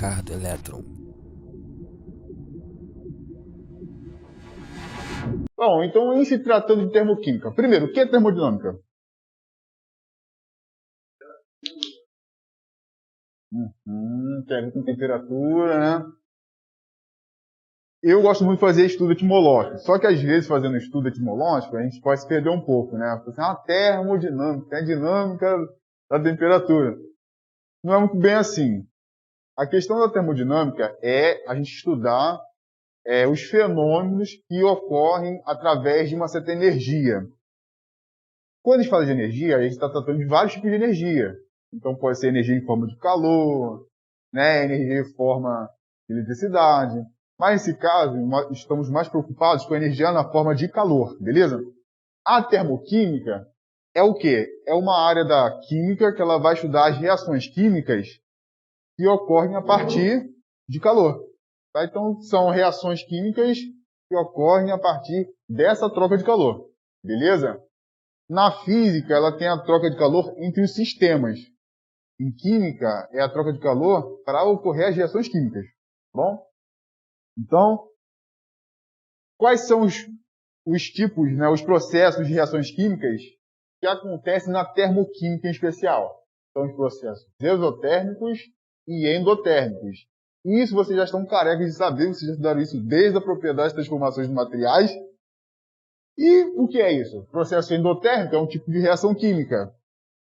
Ricardo Eletron. Bom, então, em se tratando de termoquímica, primeiro, o que é termodinâmica? Tem a ver com temperatura, né? Eu gosto muito de fazer estudo etimológico, só que às vezes, fazendo estudo etimológico, a gente pode se perder um pouco, né? Termodinâmica, é a dinâmica da temperatura. Não é muito bem assim. A questão da termodinâmica é a gente estudar os fenômenos que ocorrem através de uma certa energia. Quando a gente fala de energia, a gente está tratando de vários tipos de energia. Então pode ser energia em forma de calor, né? Energia em forma de eletricidade. Mas nesse caso, estamos mais preocupados com a energia na forma de calor, beleza? A termoquímica é o quê? É uma área da química que ela vai estudar as reações químicas que ocorrem a partir de calor. Tá? Então, são reações químicas que ocorrem a partir dessa troca de calor. Beleza? Na física, ela tem a troca de calor entre os sistemas. Em química, é a troca de calor para ocorrer as reações químicas. Bom? Então, quais são os tipos, né, os processos de reações químicas que acontecem na termoquímica em especial? São os processos exotérmicos e endotérmicos. E isso vocês já estão carecas de saber, vocês já estudaram isso desde a propriedade e transformações de materiais. E o que é isso? O processo endotérmico é um tipo de reação química.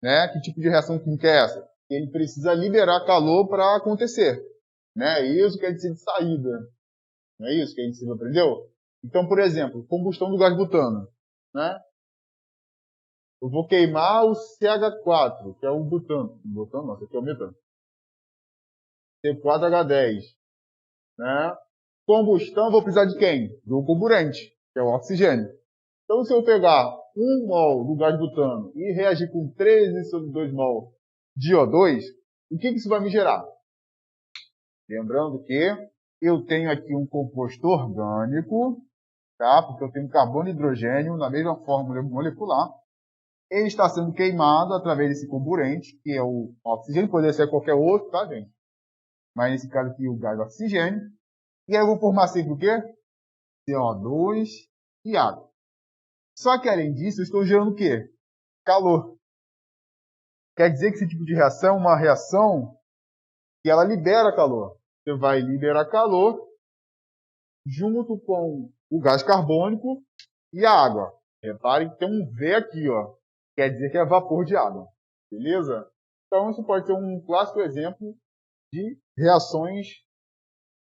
Né? Que tipo de reação química é essa? Ele precisa liberar calor para acontecer. Né? Isso quer dizer de saída. Não é isso que a gente aprendeu? Então, por exemplo, combustão do gás butano. Né? Eu vou queimar o CH4, que é o butano. Butano não, esse aqui é o metano. C4H10. Né? Combustão, vou precisar de quem? Do comburente, que é o oxigênio. Então, se eu pegar 1 mol do gás butano e reagir com 13 sobre 2 mol de O2, o que isso vai me gerar? Lembrando que eu tenho aqui um composto orgânico, tá? Porque eu tenho carbono e hidrogênio na mesma fórmula molecular. Ele está sendo queimado através desse comburente, que é o oxigênio, poderia ser qualquer outro, tá, gente? Mas nesse caso aqui, o gás oxigênio. E aí eu vou formar sempre o quê? CO2 e água. Só que, além disso, eu estou gerando o quê? Calor. Quer dizer que esse tipo de reação é uma reação que ela libera calor. Você vai liberar calor junto com o gás carbônico e a água. Reparem que tem um V aqui, ó. Quer dizer que é vapor de água. Beleza? Então, isso pode ser um clássico exemplo de reações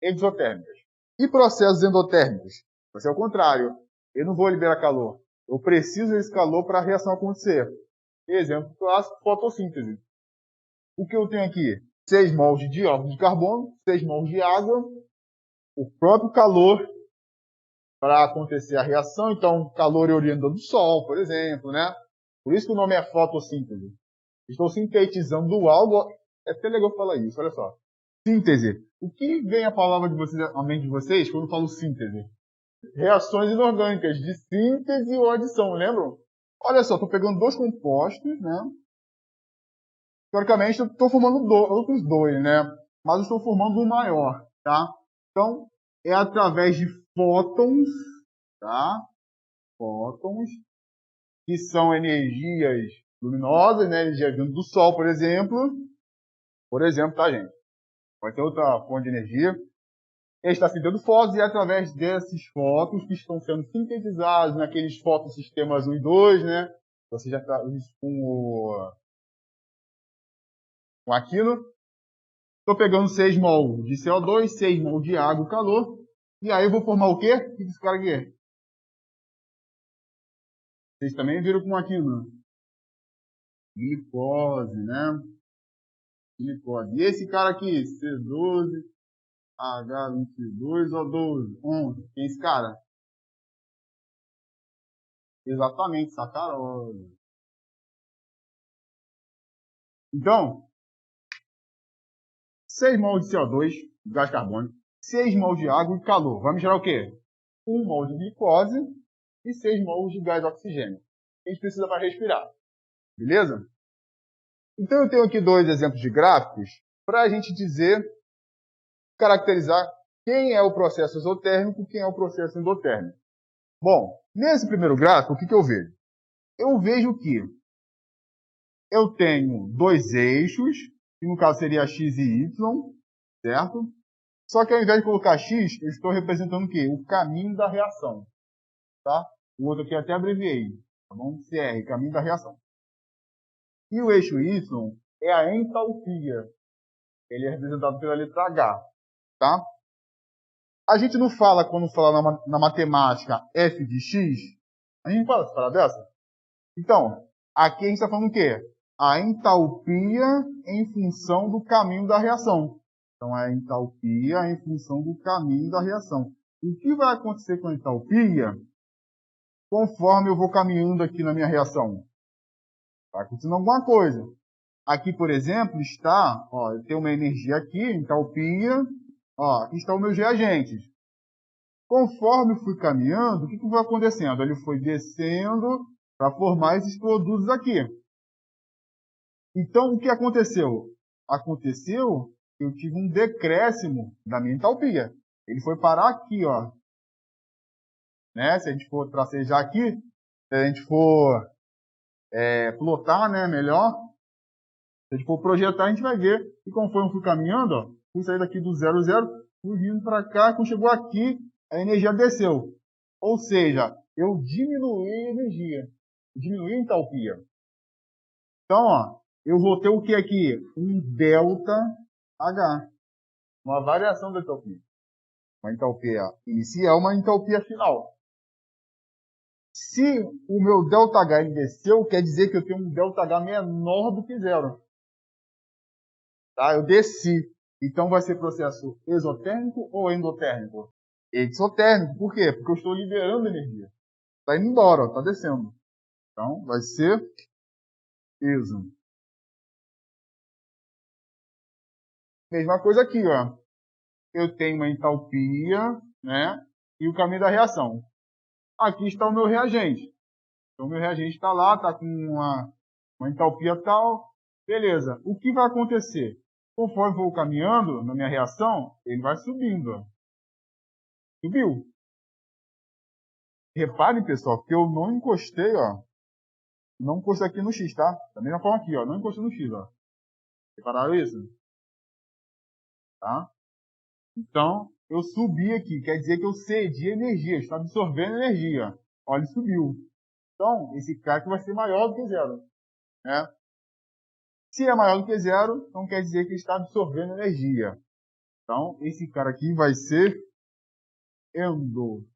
exotérmicas. E processos endotérmicos? Vai ser o contrário. Eu não vou liberar calor. Eu preciso desse calor para a reação acontecer. Exemplo clássico, fotossíntese. O que eu tenho aqui? 6 mols de dióxido de carbono, 6 mols de água, o próprio calor para acontecer a reação. Então, calor é oriundo do sol, por exemplo, né? Por isso que o nome é fotossíntese. Estou sintetizando algo. É até legal falar isso, olha só. Síntese. O que vem a palavra de vocês, à mente de vocês quando eu falo síntese? Reações inorgânicas de síntese ou adição, lembram? Olha só, estou pegando dois compostos, né? Teoricamente, eu estou formando outros dois, né? Mas eu estou formando um maior, tá? Então, é através de fótons, tá? Fótons, que são energias luminosas, né? Energia vindo do Sol, por exemplo. Por exemplo, tá, gente? Pode ter outra fonte de energia. Ele está se dando fótons e é através desses fótons que estão sendo sintetizados naqueles fotossistemas 1 e 2, né? Você já está com aquilo. Estou pegando 6 mol de CO2, 6 mol de água e calor. E aí eu vou formar o quê? O que esse cara aqui é? Vocês também viram com aquilo? Glicose, né? Glicose. E esse cara aqui? C12, H22, O12, 11. Quem é esse cara? Exatamente, sacarose. Então, 6 mol de CO2, gás carbônico, 6 mol de água e calor. Vai me gerar o quê? 1 mol de glicose e 6 mol de gás oxigênio. A gente precisa para respirar. Beleza? Então eu tenho aqui dois exemplos de gráficos para a gente dizer caracterizar quem é o processo exotérmico e quem é o processo endotérmico. Bom, nesse primeiro gráfico, o que eu vejo? Eu vejo que eu tenho dois eixos, que no caso seria x e y, certo? Só que ao invés de colocar x, eu estou representando o quê? O caminho da reação, tá? O outro aqui eu até abreviei, tá bom? CR, caminho da reação. E o eixo y é a entalpia. Ele é representado pela letra H, tá? A gente não fala, quando fala na matemática, f de x, a gente fala essa parada dessa? Então, aqui a gente está falando o quê? A entalpia em função do caminho da reação. Então, é a entalpia em função do caminho da reação. O que vai acontecer com a entalpia conforme eu vou caminhando aqui na minha reação? Vai acontecendo alguma coisa. Aqui, por exemplo, está, ó, eu tenho uma energia aqui, entalpia, ó, aqui estão meus reagentes. Conforme eu fui caminhando, o que foi acontecendo? Ele foi descendo para formar esses produtos aqui. Então, o que aconteceu? Aconteceu que eu tive um decréscimo da minha entalpia. Ele foi parar aqui, ó. Né? Se a gente for tracejar aqui, se a gente for plotar, né, melhor, se a gente for projetar, a gente vai ver que conforme eu fui caminhando, ó, fui sair daqui do 0, 0, fui vindo para cá, quando chegou aqui, a energia desceu. Ou seja, eu diminuí a energia, diminuí a entalpia. Então, ó, eu vou ter o que aqui? Um delta H, uma variação da entalpia. Uma entalpia inicial, uma entalpia final. Se o meu ΔH desceu, quer dizer que eu tenho um ΔH menor do que zero. Tá? Eu desci. Então vai ser processo exotérmico ou endotérmico? Exotérmico. Por quê? Porque eu estou liberando energia. Está indo embora, está descendo. Então vai ser exo. Mesma coisa aqui, ó. Eu tenho uma entalpia, né? E o caminho da reação. Aqui está o meu reagente. Então, o meu reagente está lá, está com uma entalpia tal. Beleza. O que vai acontecer? Conforme eu vou caminhando na minha reação, ele vai subindo. Ó. Subiu. Reparem, pessoal, que eu não encostei, ó. Não encostei aqui no X, tá? Da mesma forma aqui, ó. Não encostei no X, ó. Repararam isso? Tá? Então, eu subi aqui. Quer dizer que eu cedi energia. Está absorvendo energia. Olha, ele subiu. Então, esse cara aqui vai ser maior do que zero. Né? Se é maior do que zero, então quer dizer que ele está absorvendo energia. Então, esse cara aqui vai ser endo.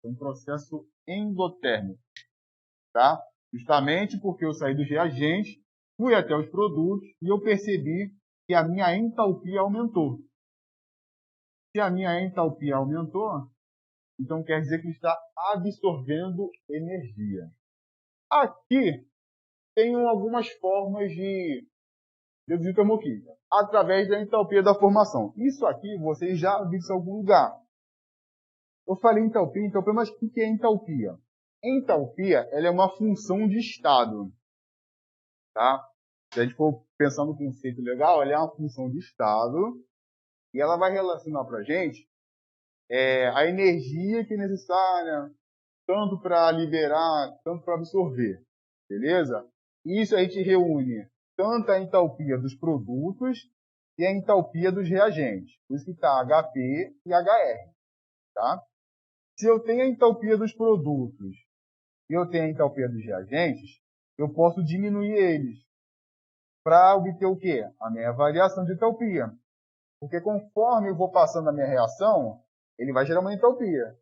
É um processo endotérmico. Tá? Justamente porque eu saí dos reagentes, fui até os produtos e eu percebi que a minha entalpia aumentou. Se a minha entalpia aumentou, então quer dizer que ele está absorvendo energia. Aqui tem algumas formas de deduzir termoquímica, através da entalpia da formação. Isso aqui vocês já viram em algum lugar. Eu falei entalpia, mas o que é entalpia? Entalpia, ela é uma função de estado. Tá? Se a gente for pensar no conceito legal, ela é uma função de estado e ela vai relacionar para a gente a energia que é necessária, tanto para liberar, tanto para absorver. Beleza? Isso a gente reúne tanto a entalpia dos produtos e a entalpia dos reagentes. Por isso que está HP e HR. Tá? Se eu tenho a entalpia dos produtos e eu tenho a entalpia dos reagentes, eu posso diminuir eles para obter o quê? A minha variação de entalpia. Porque conforme eu vou passando a minha reação, ele vai gerar uma entalpia.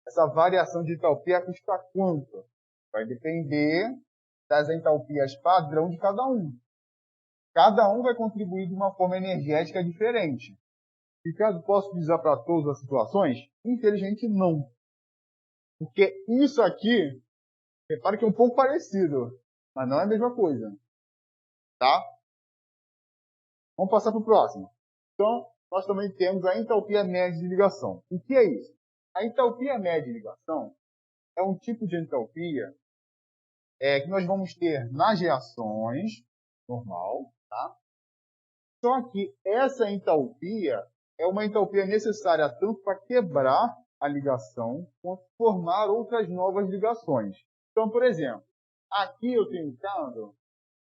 Essa variação de entalpia custa quanto? Vai depender das entalpias padrão de cada um. Cada um vai contribuir de uma forma energética diferente. Ricardo, posso utilizar para todas as situações? Infelizmente, não. Porque isso aqui, repare que é um pouco parecido, mas não é a mesma coisa. Tá? Vamos passar para o próximo. Então, nós também temos a entalpia média de ligação. O que é isso? A entalpia média de ligação é um tipo de entalpia que nós vamos ter nas reações, normal, tá? Só que essa entalpia é uma entalpia necessária tanto para quebrar a ligação quanto formar outras novas ligações. Então, por exemplo, aqui eu tenho um caso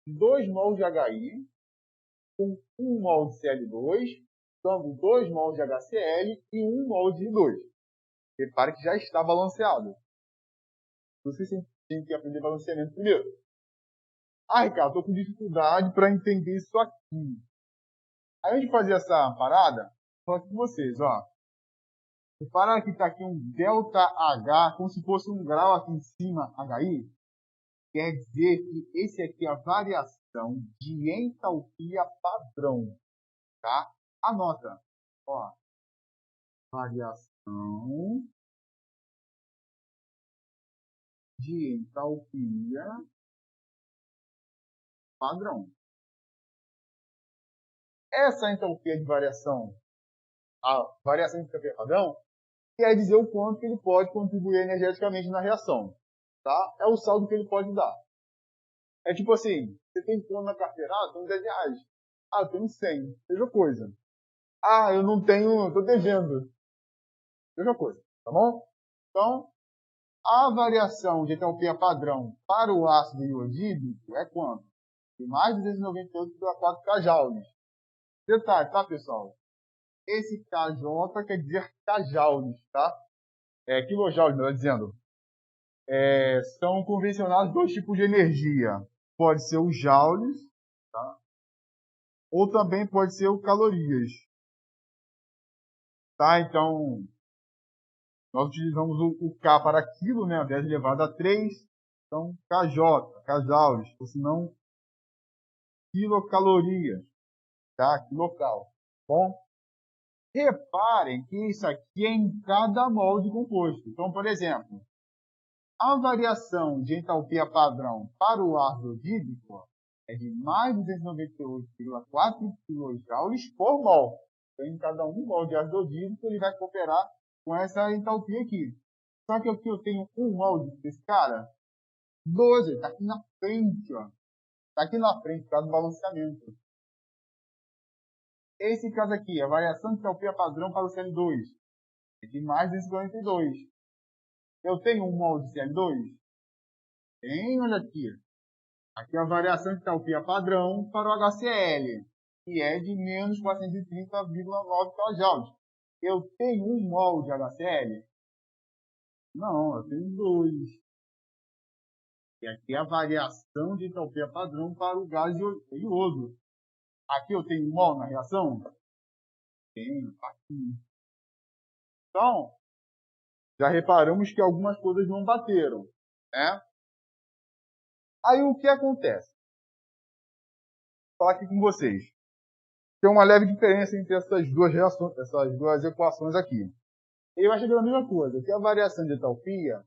de 2 mols de HI com 1 mol de Cl2, dando 2 mols de HCl e 1 mol de I2. Repare que já está balanceado. Você tem que aprender balanceamento primeiro. Ah, Ricardo, estou com dificuldade para entender isso aqui. Aí, antes de fazer essa parada, vou falar aqui com vocês, ó. Repara que está aqui um ΔH, como se fosse um grau aqui em cima, HI. Quer dizer que esse aqui é a variação de entalpia padrão, tá? Anota, ó. Variação de entalpia padrão. Essa entalpia de variação, a variação de entalpia padrão, quer dizer o quanto que ele pode contribuir energeticamente na reação, tá? É o saldo que ele pode dar. É tipo assim, você tem quanto na carteira? Ah, eu tenho 10 reais. Ah, eu tenho 100. Mesma coisa. Ah, eu não tenho, estou devendo. Mesma coisa, tá bom? Então, a variação de entalpia padrão para o ácido iodídrico é quanto? De mais de 298,4 kJ. Detalhe, tá, pessoal? Esse KJ quer dizer kJ, tá? Kilojoules, melhor dizendo. São convencionados 2 tipos de energia. Pode ser o joules, tá? Ou também pode ser o calorias. Tá? Então, nós utilizamos o K para quilo, né? 10 elevado a 3. Então, KJ, kjoules, ou se não, quilocalorias, tá? Quilocal. Bom, reparem que isso aqui é em cada mol de composto. Então, por exemplo, a variação de entalpia padrão para o ácido hídrico é de mais 298,4 kJ por mol. Então, em cada 1 mol de ácido hídrico, ele vai cooperar com essa entalpia aqui. Só que aqui eu tenho 1 mol desse cara, 12, está aqui na frente, ó. Está aqui na frente, por causa do balanceamento. Esse caso aqui, a variação de entalpia padrão para o Cl2 é de mais 242. Eu tenho 1 mol de Cl2? Tem, olha aqui. Aqui é a variação de entalpia padrão para o HCl, que é de menos 430,9 kJ. Eu tenho 1 mol de HCl? Não, eu tenho 2. E aqui é a variação de entalpia padrão para o gás iodo. Aqui eu tenho 1 mol na reação? Tenho, aqui. Então, já reparamos que algumas coisas não bateram, né? Aí o que acontece? Vou falar aqui com vocês. Tem uma leve diferença entre essas duas reações, essas duas equações aqui. Ele vai chegar na mesma coisa, que é a variação de entalpia.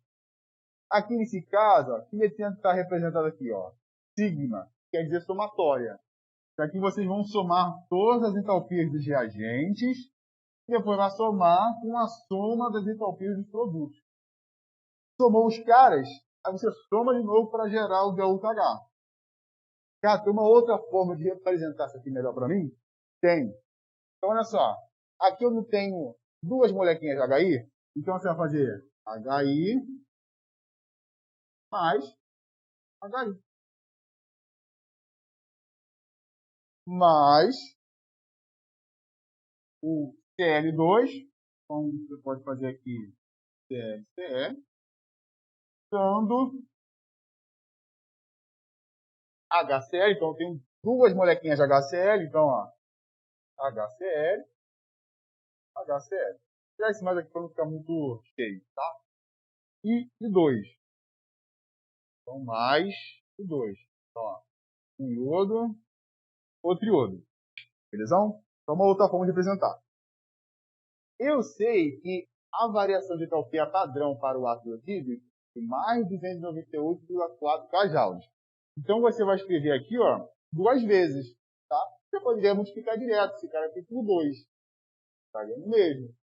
Aqui nesse caso, ó, que está representado aqui, ó, sigma, quer dizer somatória. Aqui vocês vão somar todas as entalpias dos reagentes e depois vai somar com a soma das entalpias dos produtos. Somou os caras, aí você soma de novo para gerar o ΔH. Cara, tem uma outra forma de representar isso aqui melhor para mim? Tem. Então, olha só. Aqui eu não tenho 2 molequinhas de HI. Então, você vai fazer HI mais HI. Mais o Cl2. Então, você pode fazer aqui ClCe. Dando HCl. Então, eu tenho 2 molequinhas de HCl. Então, ó. HCl. HCl. Vou tirar esse mais aqui para não ficar muito cheio, tá? E 2. Então, mais o 2. Então, ó, um iodo, outro iodo. Belezão? Então, uma outra forma de representar. Eu sei que a variação de entalpia padrão para o ácido hídrico é mais 298,4 kJ. Então, você vai escrever aqui, ó, 2 vezes, tá? Você poderia multiplicar direto esse cara aqui por 2. Estaria no mesmo,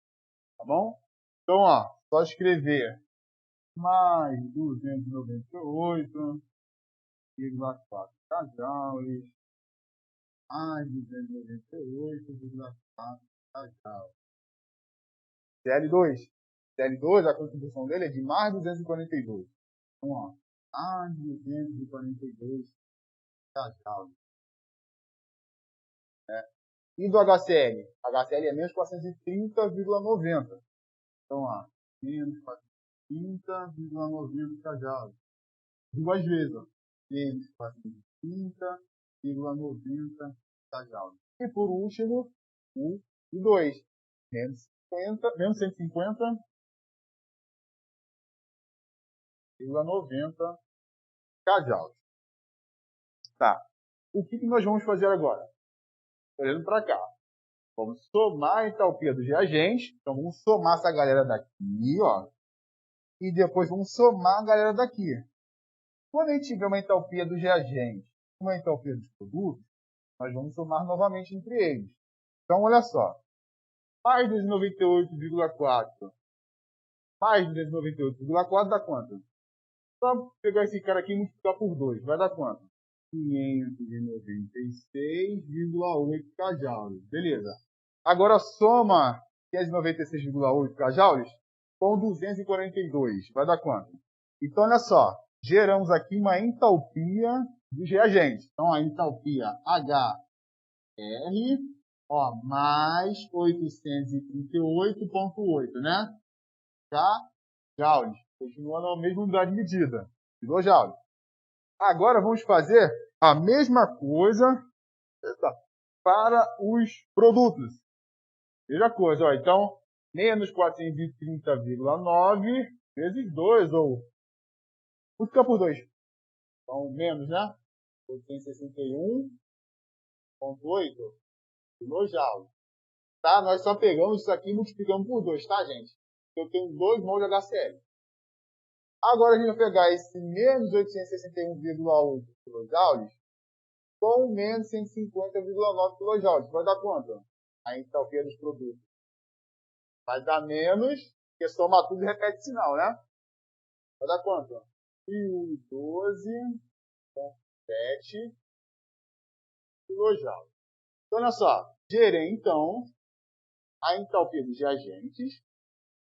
tá bom? Então, ó, só escrever mais 298,4 kJ mais 298,4 kJ. Cl2. Cl2, a contribuição dele é de mais 242. Então, ó, mais 242 kJ. E do HCl? HCl é menos 430,90. Então, ó, menos 430,90 kJ. Duas vezes, ó, menos 430,90 kJ. E por último, o 2, menos 150,90 kJ. Tá. O que nós vamos fazer agora? Olhando para cá. Vamos somar a entalpia dos reagentes. Então, vamos somar essa galera daqui, ó. E depois vamos somar a galera daqui. Quando a gente tiver uma entalpia dos reagentes e uma entalpia dos produtos, nós vamos somar novamente entre eles. Então, olha só. Mais 298,4 mais 298,4 dá quanto? Vamos pegar esse cara aqui e multiplicar por 2. Vai dar quanto? 596,8 kJ. Beleza. Agora soma 596,8 kJ com 242. Vai dar quanto? Então, olha só. Geramos aqui uma entalpia dos reagentes. Então, a entalpia HR, ó, mais 838,8, né? Joules. Continua na mesma unidade de medida. Kilojoules. Agora vamos fazer a mesma coisa para os produtos. Mesma coisa, ó. Então, menos 430,9 vezes 2, ou multiplicar por 2. Então, menos, né? 861,8 kilojoules. Tá? Nós só pegamos isso aqui e multiplicamos por 2, tá, gente? Eu tenho 2 mols de HCl. Agora a gente vai pegar esse menos 861,8 kJ com menos 150,9 kJ. Vai dar quanto? A entalpia dos produtos. Vai dar menos, porque soma tudo e repete sinal, né? Vai dar quanto? 1012,7 kJ. Então, olha só. Gerei, então, a entalpia dos reagentes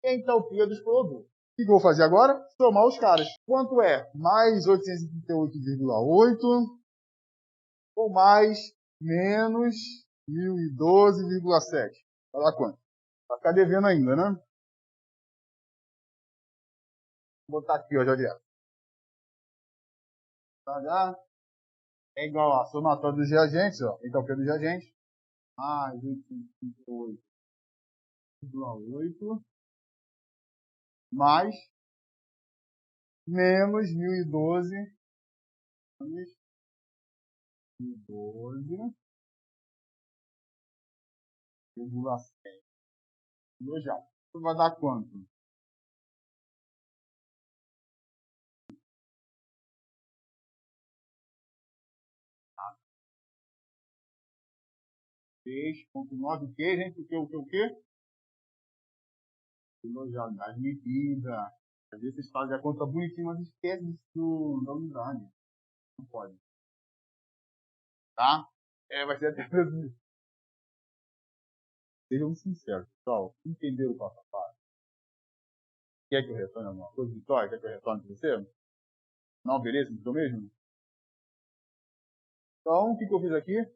e a entalpia dos produtos. O que eu vou fazer agora? Somar os caras. Quanto é? Mais 838,8 ou mais menos 1012,7? Vai dar quanto? Vai ficar devendo ainda, né? Vou botar aqui, ó, já direto. Tá? É igual a somatória dos reagentes, ó. Entalpia dos reagentes. Mais 838,8 mais menos 1012,7 kilojoules. Isso vai dar quanto? Tá. 6,9 o quê, gente? O quê? Kilojoules das medidas. Às vezes vocês fazem a conta bonitinha, mas esquece disso da unidade. Não pode. Tá? Vai ser até mesmo. Sejam sinceros, pessoal. Entenderam o passo a passo? Quer que eu retorne alguma coisa, Vitória? Quer que eu retorne para você? Não, beleza? Então mesmo? Então, o que eu fiz aqui?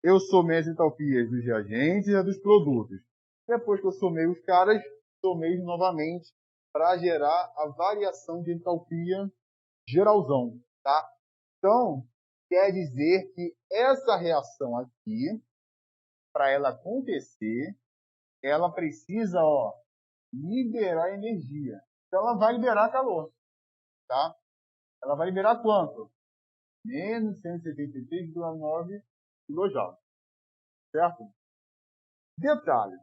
Eu somei as entalpias dos reagentes e as dos produtos. Depois que eu somei os caras, somei novamente para gerar a variação de entalpia geralzão, tá? Então, quer dizer que essa reação aqui, para ela acontecer, ela precisa, ó, liberar energia. Então, ela vai liberar calor, tá? Ela vai liberar quanto? Menos 173,9 kJ, certo? Detalhe.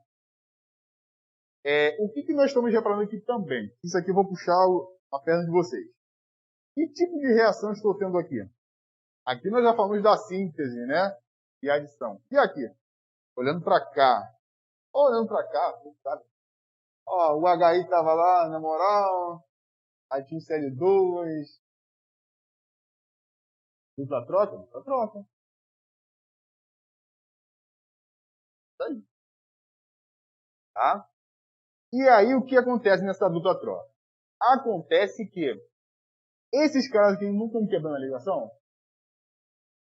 O que nós estamos reparando aqui também? Isso aqui eu vou puxar a perna de vocês. Que tipo de reação estou tendo aqui? Aqui nós já falamos da síntese, né? E adição. E aqui? Olhando para cá. Olhando para cá, sabe? Ó, o HI estava lá, na moral. Aí tinha o CL2. Dupla troca? Dupla troca. Isso aí. Tá? E aí, o que acontece nessa dupla troca? Acontece que esses caras aqui não estão quebrando a ligação.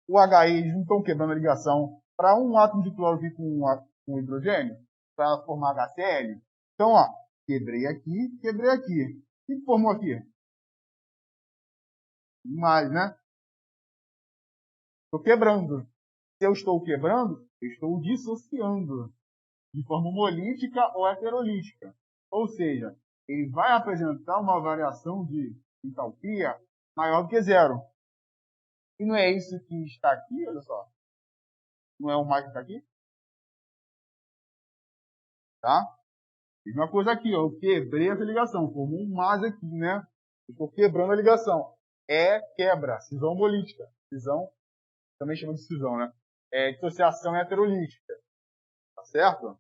O HI, eles não estão quebrando a ligação para um átomo de cloro aqui com hidrogênio, para formar HCl. Então, ó, quebrei aqui. O que formou aqui? Mais, né? Estou quebrando. Se eu estou quebrando, eu estou dissociando de forma homolítica ou heterolítica. Ou seja, ele vai apresentar uma variação de entalpia maior do que zero. E não é isso que está aqui, olha só. Não é o mais que está aqui? Tá? Mesma coisa aqui, ó. Eu quebrei essa ligação. Formou um mais aqui, né? Estou quebrando a ligação. É quebra, cisão homolítica. Cisão, também chama de cisão, né? É dissociação heterolítica. Tá certo?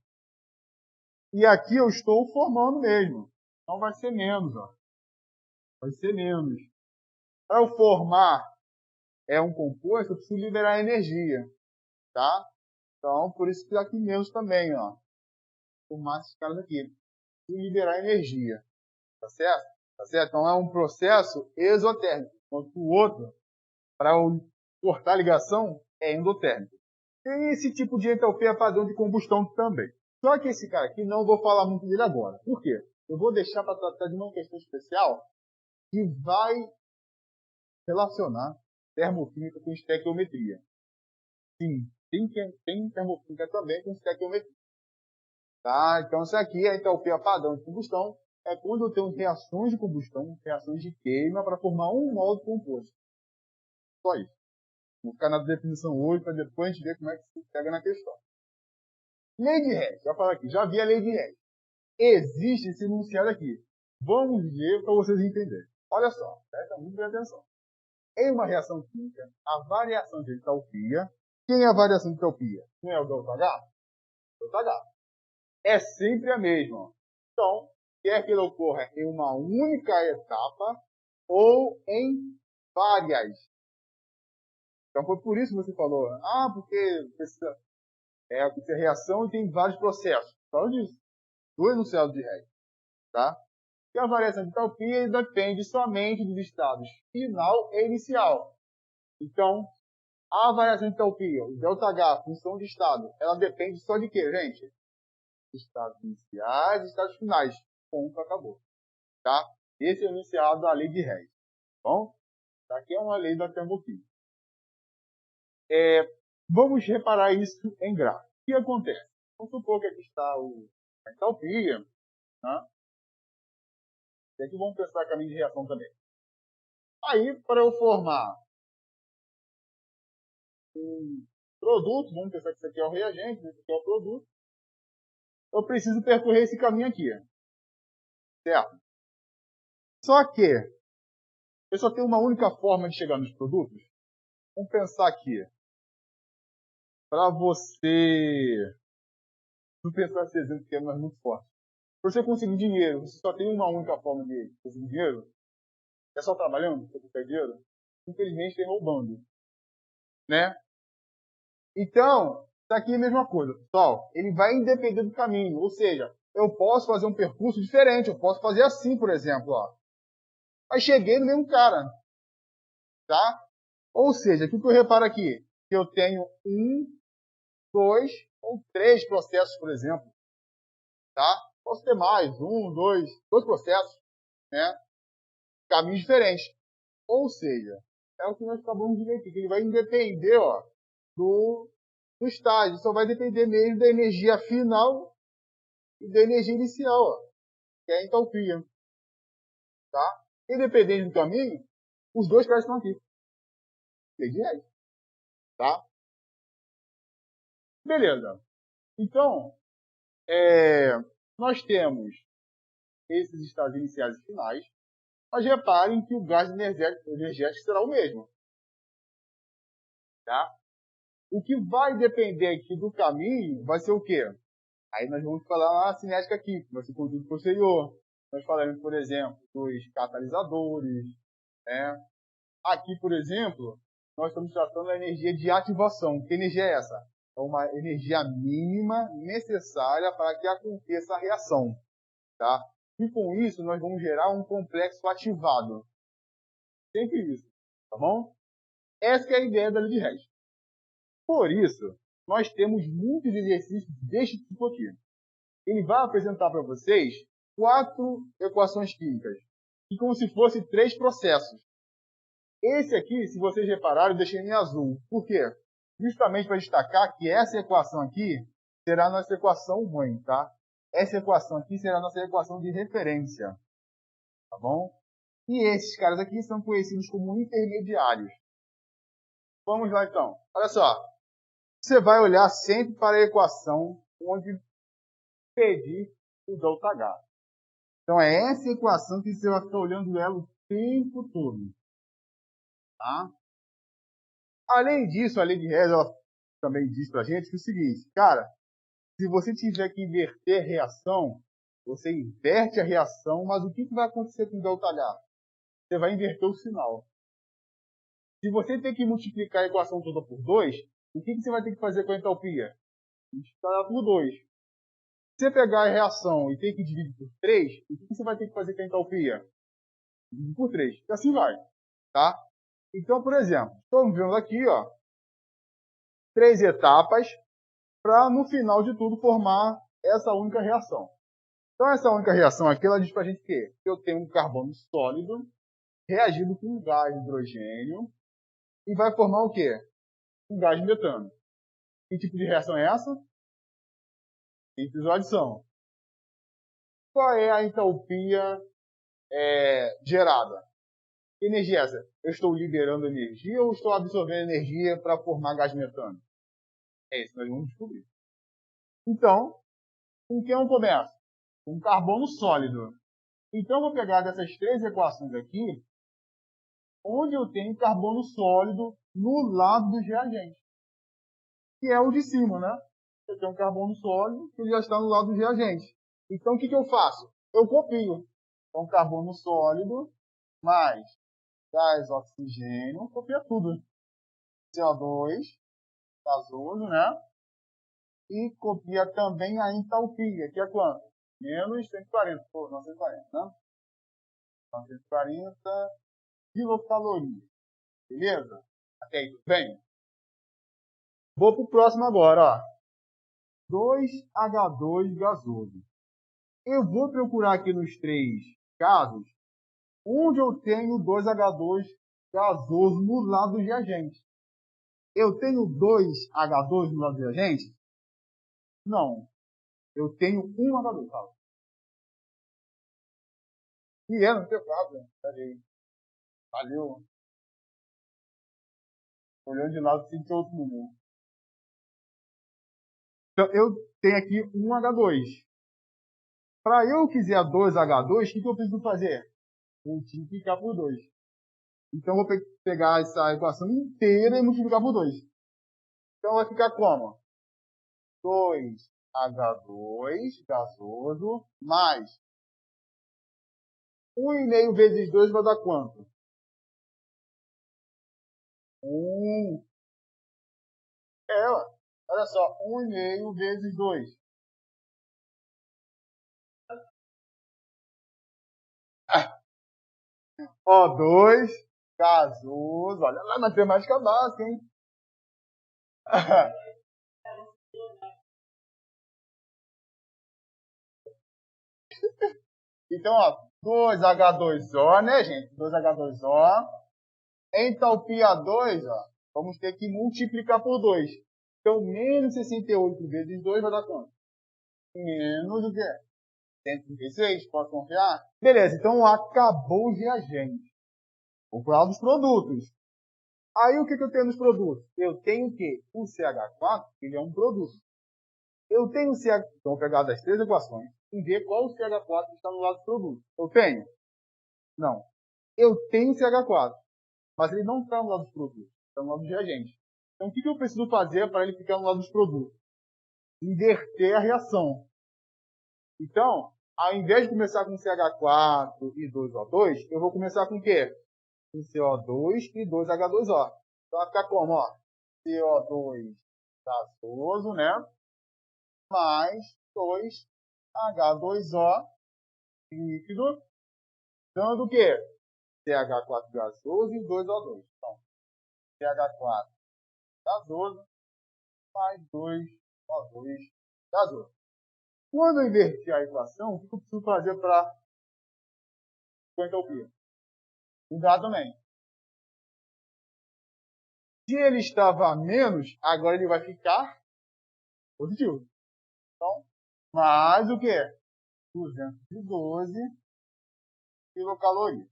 E aqui eu estou formando mesmo. Então vai ser menos, ó. Vai ser menos. Para eu formar um composto, eu preciso liberar energia. Tá? Então, por isso que aqui menos também, ó. Formar esses caras aqui. E liberar energia. Tá certo? Tá certo? Então é um processo exotérmico. Enquanto o outro, para cortar a ligação, é endotérmico. Tem esse tipo de entalpia padrão de combustão também. Só que esse cara aqui não vou falar muito dele agora. Por quê? Eu vou deixar para tratar de uma questão especial que vai relacionar termofísica com estequiometria. Sim, tem termofísica também com estequiometria. Tá? Então, isso aqui é a entalpia padrão de combustão. É quando eu tenho reações de combustão, reações de queima, para formar um modo composto. Só isso. Vou ficar na definição hoje, para depois a gente ver como é que se pega na questão. Lei de Hess. Já falei aqui, já vi a lei de Hess. Existe esse enunciado aqui. Vamos ver para vocês entenderem. Olha só, presta muito bem atenção. Em uma reação química, a variação de entalpia. Quem é a variação de entalpia? Não é o ΔH? ΔH. É sempre a mesma. Então, quer que ele ocorra em uma única etapa ou em várias. Então, foi por isso que você falou. Ah, porque precisa reação e tem vários processos. Fala disso. Do enunciado de Hess. Tá? E a variação de entalpia depende somente dos estados final e inicial. Então, a variação de entalpia, o ΔH, função de estado, ela depende só de quê, gente? Estados iniciais e estados finais. Ponto, acabou. Tá? Esse é o enunciado da lei de Hess. Bom? Isso aqui é uma lei da termofísica. Vamos reparar isso em gráfico. O que acontece? Vamos supor que aqui está a entalpia. Né? E aqui vamos pensar caminho de reação também. Aí, para eu formar um produto, vamos pensar que isso aqui é o reagente, esse aqui é o produto, eu preciso percorrer esse caminho aqui. Certo? Só que eu só tenho uma única forma de chegar nos produtos. Vamos pensar aqui. Para você... Vou pensar esse exemplo que é muito forte. Para você conseguir dinheiro, você só tem uma única forma de conseguir dinheiro? É só trabalhando para conseguir dinheiro? Infelizmente, tem roubando. Né? Então, isso aqui é a mesma coisa, pessoal. Ele vai independer do caminho. Ou seja, eu posso fazer um percurso diferente. Eu posso fazer assim, por exemplo. Ó. Mas cheguei no mesmo cara. Tá? Ou seja, o que eu reparo aqui? Que eu tenho 1, 2 ou 3 processos, por exemplo. Tá? Posso ter mais, 1, 2 processos. Né? Caminhos diferentes. Ou seja, é o que nós acabamos de ver aqui. Que ele vai independer do estágio. Só vai depender mesmo da energia final e da energia inicial, que é a entalpia. Tá? Independente do caminho, os dois caras estão aqui. Tá? Beleza. Então, nós temos esses estágios iniciais e finais, mas reparem que o gás energético será o mesmo. Tá? O que vai depender aqui do caminho vai ser o quê? Aí nós vamos falar na cinética aqui, vai ser o conjunto posterior. Nós falaremos, por exemplo, dos catalisadores. Né? Aqui, por exemplo, nós estamos tratando da energia de ativação. Que energia é essa? é uma energia mínima necessária para que aconteça a reação. Tá? E com isso, nós vamos gerar um complexo ativado. Sempre isso. Tá bom? Essa que é a ideia da lei de Hess. Por isso, nós temos muitos exercícios deste tipo aqui. Ele vai apresentar para vocês 4 equações químicas, e como se fossem 3 processos. Esse aqui, se vocês repararem, eu deixei em azul. Por quê? Justamente para destacar que essa equação aqui será a nossa equação mãe, tá? Essa equação aqui será a nossa equação de referência, tá bom? E esses caras aqui são conhecidos como intermediários. Vamos lá, então. Olha só. Você vai olhar sempre para a equação onde pedir o ΔH. Então, é essa equação que você vai ficar olhando ela o tempo todo. Tá? Além disso, a lei de Hess ela também diz para a gente que é o seguinte, cara, se você tiver que inverter a reação, você inverte a reação, mas o que vai acontecer com o ΔH? Você vai inverter o sinal. Se você tem que multiplicar a equação toda por 2, o que você vai ter que fazer com a entalpia? Multiplicar por 2. Se você pegar a reação e ter que dividir por 3, o que você vai ter que fazer com a entalpia? Dividir por 3. E assim vai. Tá? Então, por exemplo, estamos vendo aqui, ó, 3 etapas para, no final de tudo, formar essa única reação. Então, essa única reação aqui, ela diz para a gente que eu tenho um carbono sólido reagindo com um gás de hidrogênio e vai formar o quê? Um gás de metano. Que tipo de reação é essa? Síntese ou adição. Qual é a entalpia gerada? Que energia é essa? Eu estou liberando energia ou estou absorvendo energia para formar gás de metano? É isso que nós vamos descobrir. Então, com quem eu começo? Com carbono sólido. Então, eu vou pegar dessas 3 equações aqui, onde eu tenho carbono sólido no lado dos reagentes. Que é o de cima, né? Eu tenho um carbono sólido que já está no lado dos reagentes. Então, o que eu faço? Eu copio. Então, carbono sólido mais gás oxigênio, copia tudo. CO2, gasoso, né? E copia também a entalpia, que é quanto? Menos 140. Pô, não 140, né? 140 quilocalorias. Beleza? Até aí, tudo bem? Vou pro próximo agora, ó. 2H2 gasoso. Eu vou procurar aqui nos 3 casos onde eu tenho 2H2 gasoso no lado do reagente. Eu tenho 2H2 no lado do reagente? Não. Eu tenho 1H2, sabe? E é no teu caso, né? Peraí. Valeu. Olhando de lado, sem ter outro número. Então, eu tenho aqui 1H2. Para eu quiser 2H2, o que eu preciso fazer? Multiplicar por 2. Então, eu vou pegar essa equação inteira e multiplicar por 2. Então, vai ficar como? 2H2 gasoso mais 1,5 vezes 2 vai dar quanto? 1. Olha só, 1,5 vezes 2. O2 gasoso. Olha lá, matemática básica, hein? Então, ó, 2H2O, né, gente? 2H2O. Entalpia 2, ó, vamos ter que multiplicar por 2. Então, menos 68 vezes 2 vai dar quanto? Menos o quê? 136, posso confiar? Beleza, então acabou o reagente. Vou falar dos produtos. Aí, o que eu tenho nos produtos? Eu tenho o quê? O CH4, ele é um produto. Eu tenho o CH... Então, vou pegar das 3 equações e ver qual o CH4 que está no lado do produto. Eu tenho? Não. Eu tenho o CH4, mas ele não está no lado dos produtos. Está no lado do reagente. Então, o que eu preciso fazer para ele ficar no lado dos produtos? Inverter a reação. Então, ao invés de começar com CH4 e 2O2, eu vou começar com o quê? Com CO2 e 2H2O. Então, vai ficar como? Ó? CO2 gasoso, né? Mais 2H2O líquido, dando o quê? CH4 gasoso e 2O2. Então, CH4 gasoso mais 2O2 gasoso. Quando eu invertir a equação, o que eu preciso fazer para a entropia? Mudar também. Se ele estava a menos, agora ele vai ficar positivo. Então, mais o quê? 212 quilocalorias.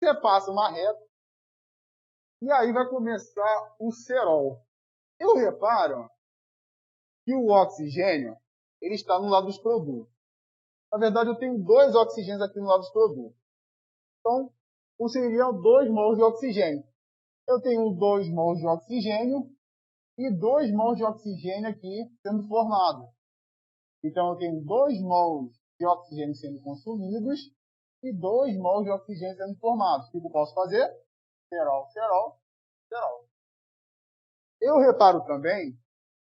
Você passa uma reta e aí vai começar o cerol. Eu reparo que o oxigênio ele está no lado dos produtos. Na verdade, eu tenho 2 oxigênios aqui no lado dos produtos. Então, seriam 2 mols de oxigênio. Eu tenho 2 mols de oxigênio e 2 mols de oxigênio aqui sendo formados. Então, eu tenho 2 mols de oxigênio sendo consumidos e 2 mols de oxigênio sendo formados. O que eu posso fazer? Cerol, cerol, cerol. Eu reparo também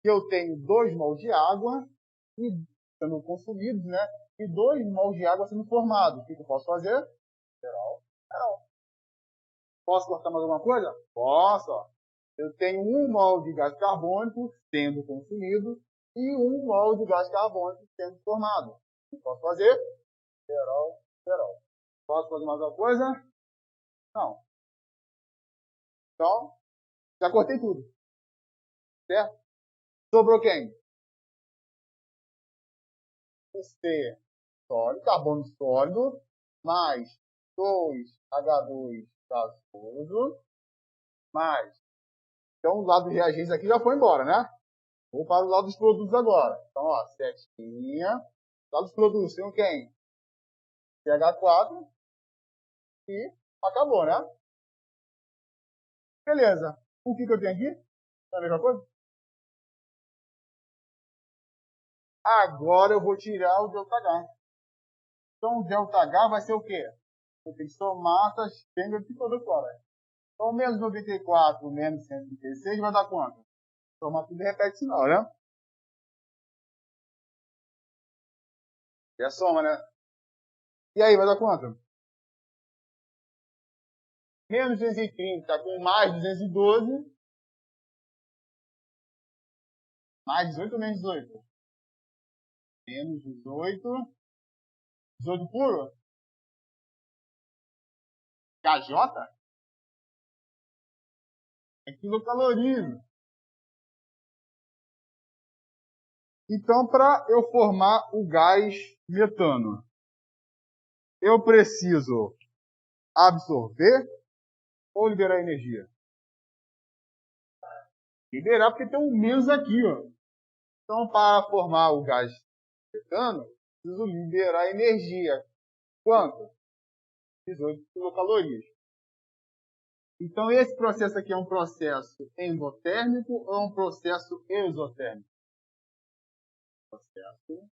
que eu tenho 2 mols de água sendo consumidos, né? E 2 mols de água sendo formados. O que eu posso fazer? Cerol, cerol. Posso cortar mais alguma coisa? Posso. Ó. Eu tenho 1 mol de gás carbônico sendo consumido e 1 mol de gás carbônico sendo formado. O que posso fazer? Cerol, cerol. Posso fazer mais alguma coisa? Não. Então, já cortei tudo. Certo? Sobrou quem? O C sólido, carbono sólido, mais 2H2 gasoso, mais. Então, o lado dos reagentes aqui já foi embora, né? Vou para o lado dos produtos agora. Então, ó, setinha. Lado dos produtos, tem quem? CH4 e acabou, né? Beleza. O que eu tenho aqui? É a mesma coisa? Agora eu vou tirar o ΔH. Então, o ΔH vai ser o quê? Eu tenho que somar essas pengas de toda fora. Então, menos 94 menos 136 vai dar quanto? Somar tudo e repete isso não, né? E a soma, né? E aí, vai dar quanto? Menos 230 com mais 212. Mais 18 ou menos 18? Menos 18. 18 puro? KJ? É quilocaloria. Então, para eu formar o gás metano, eu preciso absorver ou liberar energia? Liberar, porque tem um menos aqui, ó. Então, para formar o gás metano, preciso liberar energia. Quanto? 18 quilocalorias. Então, esse processo aqui é um processo endotérmico ou é um processo exotérmico? Processo